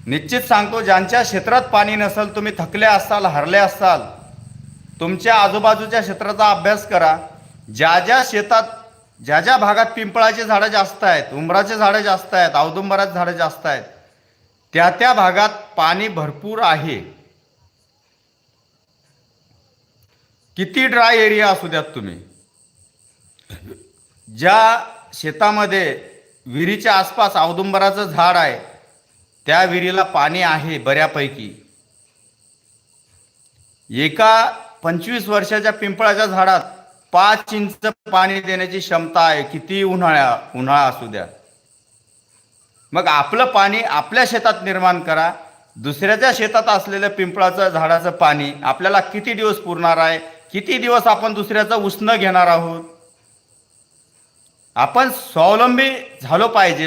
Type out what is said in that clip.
निश्चित सांगतो, ज्यांच्या क्षेत्रात पाणी नसेल, तुम्ही थकले असाल, हरले असाल, तुमच्या आजूबाजूच्या क्षेत्राचा अभ्यास करा. ज्या ज्या शेतात, ज्या ज्या भागात पिंपळाची झाडं जास्त आहेत, उंबराचे झाडं जास्त आहेत, औदुंबराची झाडं जास्त आहेत, त्या त्या भागात पाणी भरपूर आहे. किती ड्राय एरिया असू द्यात तुम्ही, ज्या शेतामध्ये विहिरीच्या आसपास औदुंबराचं झाड आहे, त्या विहिरीला पाणी आहे बऱ्यापैकी. एका 25 वर्षाच्या पिंपळाच्या झाडात 5 इंच पाणी देण्याची क्षमता आहे, किती उन्हाळा असू द्या. मग आपलं पाणी आपल्या शेतात निर्माण करा. दुसऱ्याच्या शेतात असलेलं पिंपळाचं झाडाचं पाणी आपल्याला किती दिवस पुरणार आहे? किती दिवस आपण दुसऱ्याचं उसनं घेणार आहोत? आपण स्वावलंबी झालो पाहिजे.